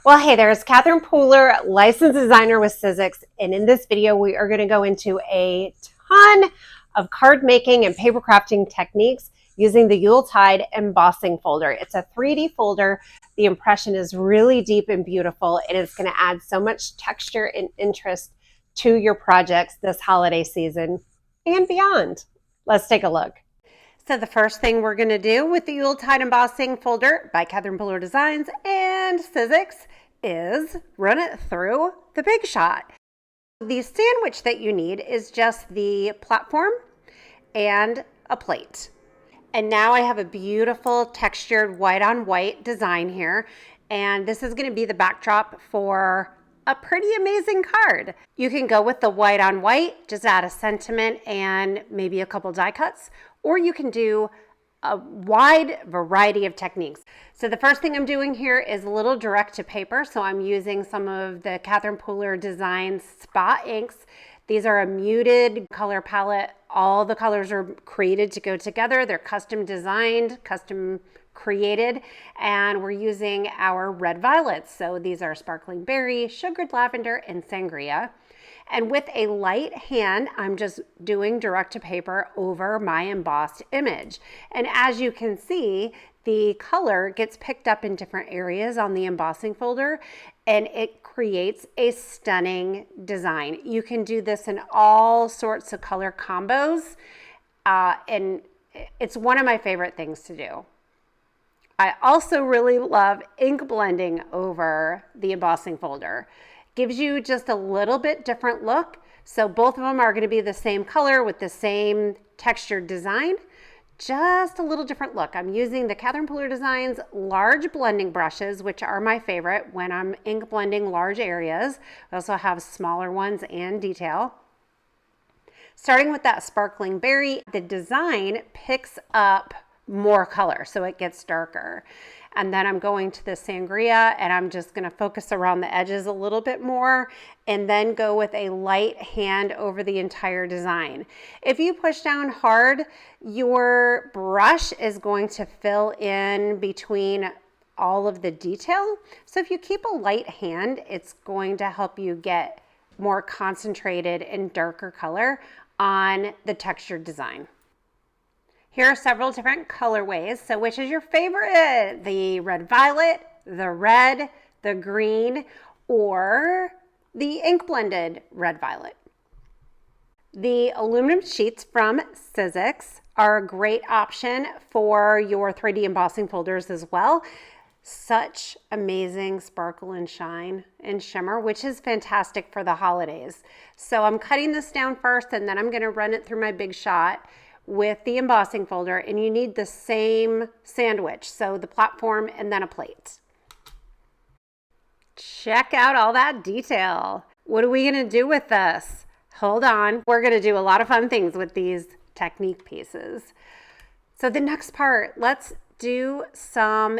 Well, hey there, it's Catherine Pooler, licensed designer with Sizzix, and in this video we are going to go into a ton of card making and paper crafting techniques using the Yuletide embossing folder. It's a 3D folder. The impression is really deep and beautiful, and it's going to add so much texture and interest to your projects this holiday season and beyond. Let's take a look. So the first thing we're going to do with the Yuletide Embossing folder by Catherine Pooler Designs and Sizzix is run it through the Big Shot. The sandwich that you need is just the platform and a plate. And now I have a beautiful textured white on white design here, and this is going to be the backdrop for a pretty amazing card. You can go with the white on white, just add a sentiment and maybe a couple die cuts, or you can do a wide variety of techniques. So the first thing I'm doing here is a little direct to paper. So I'm using some of the Catherine Pooler Designs Spot inks. These are a muted color palette. All the colors are created to go together. They're custom designed, custom created, and we're using our red violets. So these are sparkling berry, sugared lavender, and sangria. And with a light hand, I'm just doing direct to paper over my embossed image. And as you can see, the color gets picked up in different areas on the embossing folder, and it creates a stunning design. You can do this in all sorts of color combos, and it's one of my favorite things to do. I also really love ink blending over the embossing folder. Gives you just a little bit different look. So both of them are going to be the same color with the same textured design, just a little different look. I'm using the Catherine Pooler Designs large blending brushes, which are my favorite when I'm ink blending large areas. I also have smaller ones and detail. Starting with that sparkling berry, the design picks up more color, so it gets darker. And then I'm going to the sangria, and I'm just going to focus around the edges a little bit more, and then go with a light hand over the entire design. If you push down hard, your brush is going to fill in between all of the detail. So if you keep a light hand, it's going to help you get more concentrated and darker color on the textured design. Here are several different colorways. So which is your favorite? The red violet, the red, the green, or the ink blended red violet? The aluminum sheets from Sizzix are a great option for your 3D embossing folders as well. Such amazing sparkle and shine and shimmer, which is fantastic for the holidays. So I'm cutting this down first, and then I'm going to run it through my Big Shot with the embossing folder, and you need the same sandwich, so the platform and then a plate. Check out all that detail. What are we going to do with this? Hold on. We're going to do a lot of fun things with these technique pieces. So the next part, let's do some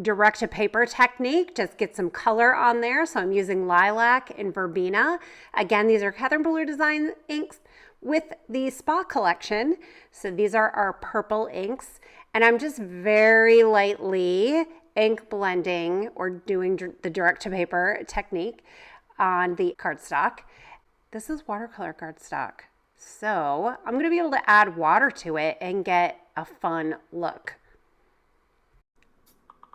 direct to paper technique. Just get some color on there. So I'm using lilac and verbena. Again, these are Catherine Pooler Design inks with the Spa collection. So these are our purple inks, and I'm just very lightly ink blending or doing the direct to paper technique on the cardstock. This is watercolor cardstock, so I'm going to be able to add water to it and get a fun look.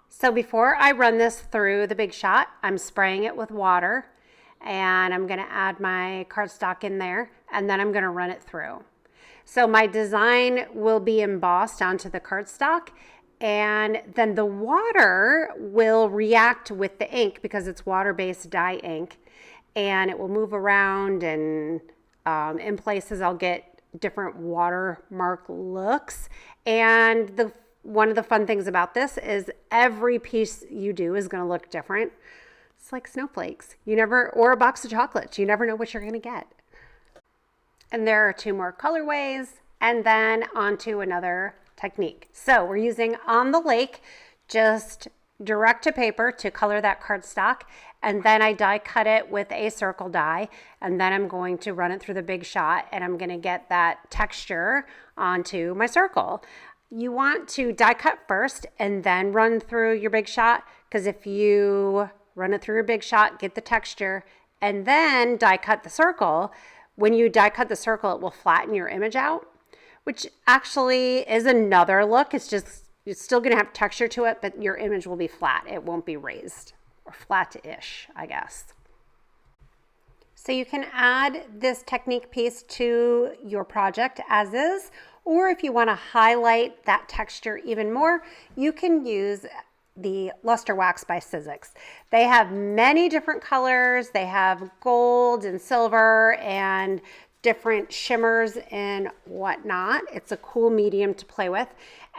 So before I run this through the Big Shot, I'm spraying it with water, and I'm going to add my cardstock in there, and then I'm going to run it through. So my design will be embossed onto the cardstock, and then the water will react with the ink because it's water-based dye ink, and it will move around, and in places I'll get different watermark looks. And one of the fun things about this is every piece you do is going to look different. It's like snowflakes. Or a box of chocolates. You never know what you're going to get. And there are two more colorways, and then onto another technique. So we're using On the Lake, just direct to paper to color that cardstock, and then I die cut it with a circle die, and then I'm going to run it through the Big Shot, and I'm going to get that texture onto my circle. You want to die cut first and then run through your Big Shot, because if you run it through your Big Shot, get the texture, and then die cut the circle. When you die cut the circle, it will flatten your image out, which actually is another look. It's still going to have texture to it, but your image will be flat. It won't be raised, or flat-ish, I guess. So you can add this technique piece to your project as is, or if you want to highlight that texture even more, you can use the Luster Wax by Sizzix. They have many different colors. They have gold and silver and different shimmers and whatnot. It's a cool medium to play with.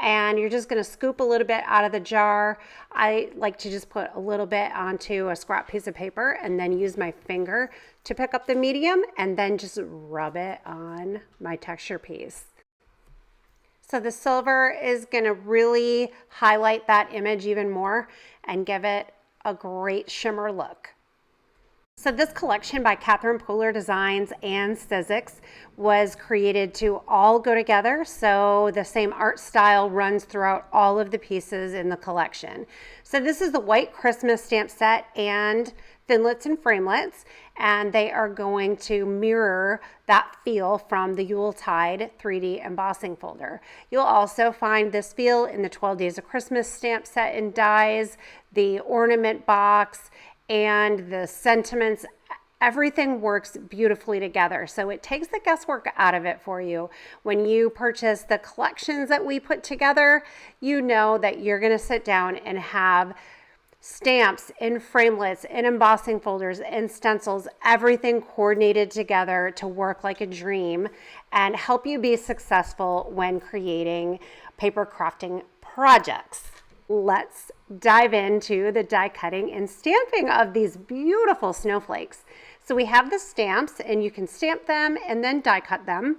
And you're just going to scoop a little bit out of the jar. I like to just put a little bit onto a scrap piece of paper and then use my finger to pick up the medium and then just rub it on my texture piece. So the silver is going to really highlight that image even more and give it a great shimmer look. So this collection by Catherine Pooler Designs and Sizzix was created to all go together, so the same art style runs throughout all of the pieces in the collection. So this is the White Christmas stamp set and Thinlits and Framelits, and they are going to mirror that feel from the Yuletide 3D embossing folder. You'll also find this feel in the 12 Days of Christmas stamp set and dies, the ornament box, and the sentiments. Everything works beautifully together. So it takes the guesswork out of it for you. When you purchase the collections that we put together, you know that you're going to sit down and have stamps and framelits and embossing folders and stencils, everything coordinated together to work like a dream and help you be successful when creating paper crafting projects. Let's dive into the die cutting and stamping of these beautiful snowflakes. So we have the stamps, and you can stamp them and then die cut them.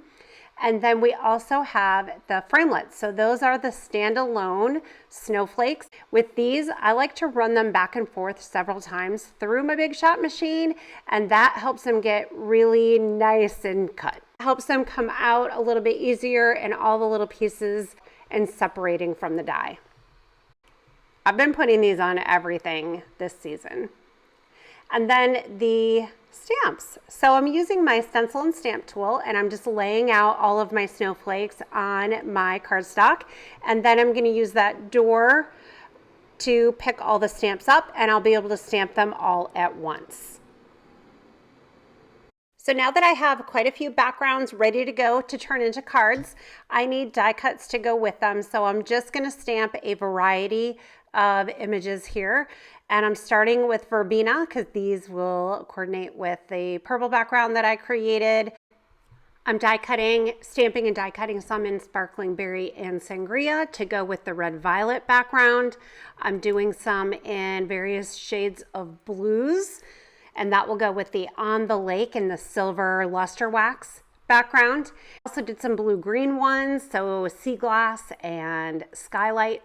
And then we also have the framelits. So those are the standalone snowflakes. With these, I like to run them back and forth several times through my Big Shot machine, and that helps them get really nice and cut. It helps them come out a little bit easier and all the little pieces and separating from the die. I've been putting these on everything this season. And then the stamps. So I'm using my stencil and stamp tool, and I'm just laying out all of my snowflakes on my cardstock. And then I'm going to use that door to pick all the stamps up, and I'll be able to stamp them all at once. So now that I have quite a few backgrounds ready to go to turn into cards, I need die cuts to go with them. So I'm just going to stamp a variety of images here. And I'm starting with Verbena because these will coordinate with the purple background that I created. I'm die cutting, stamping and die cutting some in Sparkling Berry and Sangria to go with the red violet background. I'm doing some in various shades of blues, and that will go with the On the Lake and the silver luster wax background. I also did some blue-green ones, so sea glass and skylight.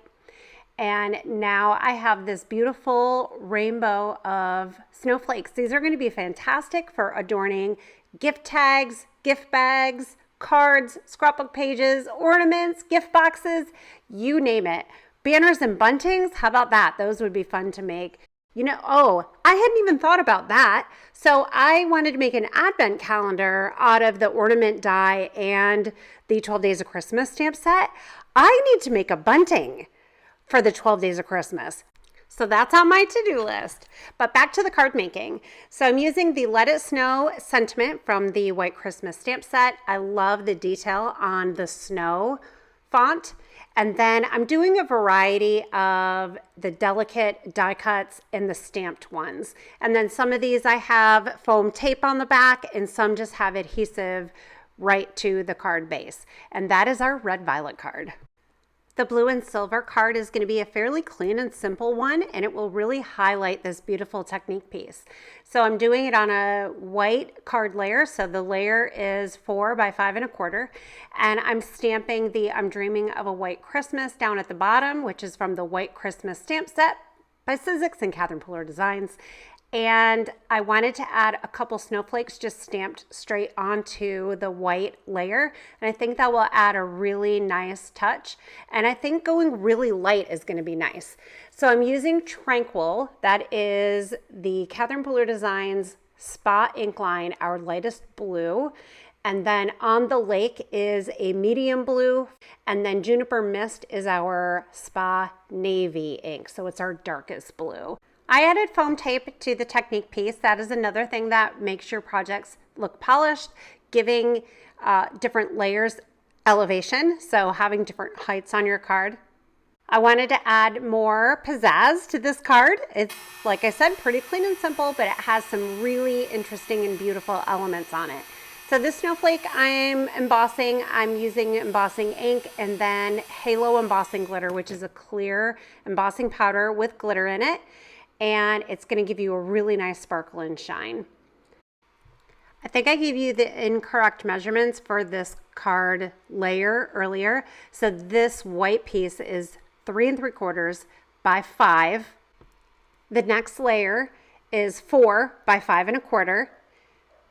And now I have this beautiful rainbow of snowflakes. These are going to be fantastic for adorning gift tags, gift bags, cards, scrapbook pages, ornaments, gift boxes, you name it. Banners and buntings, how about that? Those would be fun to make. You know, oh, I hadn't even thought about that. So I wanted to make an advent calendar out of the ornament die and the 12 Days of Christmas stamp set. I need to make a bunting for the 12 Days of Christmas. So that's on my to-do list. But back to the card making. So I'm using the Let It Snow sentiment from the White Christmas stamp set. I love the detail on the snow font. And then I'm doing a variety of the delicate die cuts and the stamped ones. And then some of these I have foam tape on the back, and some just have adhesive right to the card base. And that is our red violet card. The blue and silver card is going to be a fairly clean and simple one, and it will really highlight this beautiful technique piece. So I'm doing it on a white card layer. So the layer is 4 by 5 1/4, and I'm stamping the I'm Dreaming of a White Christmas down at the bottom, which is from the White Christmas stamp set by Sizzix and Catherine Pooler Designs. And I wanted to add a couple snowflakes just stamped straight onto the white layer. And I think that will add a really nice touch. And I think going really light is going to be nice. So I'm using Tranquil. That is the Catherine Pooler Designs Spa ink line, our lightest blue. And then On the Lake is a medium blue. And then Juniper Mist is our Spa Navy ink. So it's our darkest blue. I added foam tape to the technique piece. That is another thing that makes your projects look polished, giving different layers elevation, so having different heights on your card. I wanted to add more pizzazz to this card. It's, like I said, pretty clean and simple, but it has some really interesting and beautiful elements on it. So this snowflake I'm embossing. I'm using embossing ink and then Halo embossing glitter, which is a clear embossing powder with glitter in it. And it's going to give you a really nice sparkle and shine. I think I gave you the incorrect measurements for this card layer earlier. So this white piece is 3 3/4 by 5. The next layer is 4 by 5 1/4.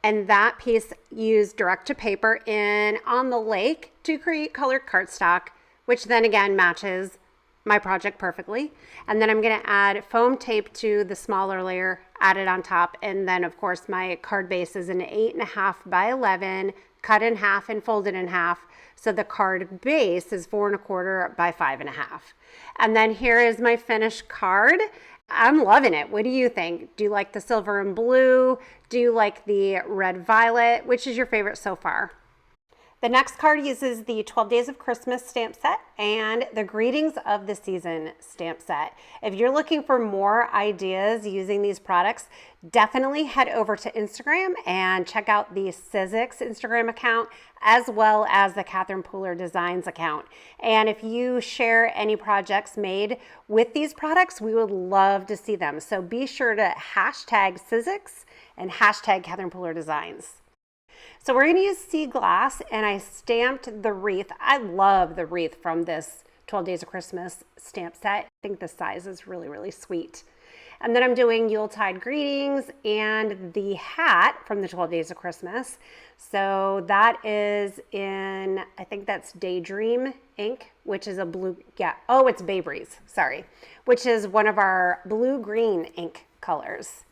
And that piece used direct to paper in On the Lake to create colored cardstock, which then again matches my project perfectly. And then I'm going to add foam tape to the smaller layer, add it on top. And then of course my card base is an 8.5 by 11, cut in half and folded in half. So the card base is 4 1/4 by 5.5. And then here is my finished card. I'm loving it. What do you think? Do you like the silver and blue? Do you like the red violet? Which is your favorite so far? The next card uses the 12 Days of Christmas stamp set and the Greetings of the Season stamp set. If you're looking for more ideas using these products, definitely head over to Instagram and check out the Sizzix Instagram account as well as the Catherine Pooler Designs account. And if you share any projects made with these products, we would love to see them. So be sure to hashtag Sizzix and hashtag Catherine Pooler Designs. So we're going to use sea glass, and I stamped the wreath. I love the wreath from this 12 Days of Christmas stamp set. I think the size is really, really sweet. And then I'm doing Yuletide greetings and the hat from the 12 Days of Christmas. So that is in, I think that's Daydream ink, which is a blue, it's Bay Breeze, sorry, which is one of our blue-green ink colors.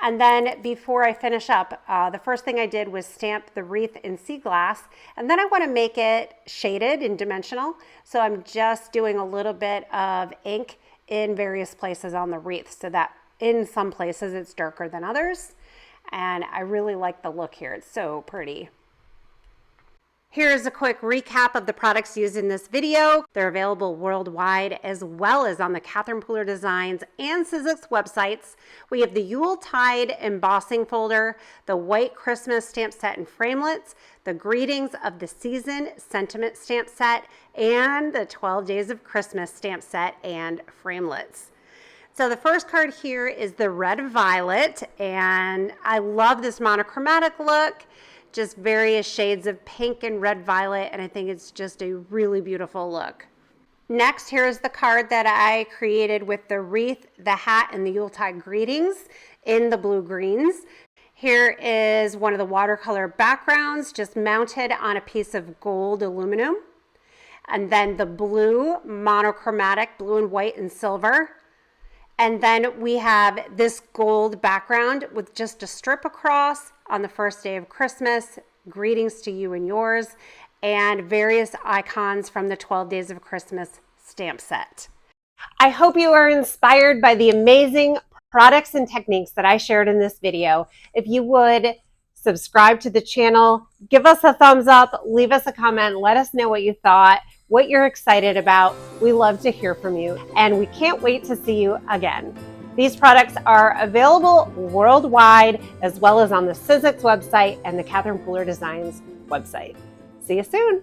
And then before I finish up, the first thing I did was stamp the wreath in sea glass, and then I want to make it shaded and dimensional. So I'm just doing a little bit of ink in various places on the wreath so that in some places it's darker than others. And I really like the look here. It's so pretty. Here's a quick recap of the products used in this video. They're available worldwide as well as on the Catherine Pooler Designs and Sizzix websites. We have the Yuletide embossing folder, the White Christmas stamp set and framelits, the Greetings of the Season sentiment stamp set, and the 12 Days of Christmas stamp set and framelits. So the first card here is the Red Violet, and I love this monochromatic look. Just various shades of pink and red violet, and I think it's just a really beautiful look. Next, here is the card that I created with the wreath, the hat, and the Yuletide greetings in the blue greens. Here is one of the watercolor backgrounds just mounted on a piece of gold aluminum. And then the blue monochromatic, blue and white and silver. And then we have this gold background with just a strip across on the first day of Christmas, greetings to you and yours, and various icons from the 12 Days of Christmas stamp set. I hope you are inspired by the amazing products and techniques that I shared in this video. If you would subscribe to the channel, give us a thumbs up, leave us a comment, let us know what you thought, what you're excited about. We love to hear from you, and we can't wait to see you again. These products are available worldwide as well as on the Sizzix website and the Catherine Pooler Designs website. See you soon.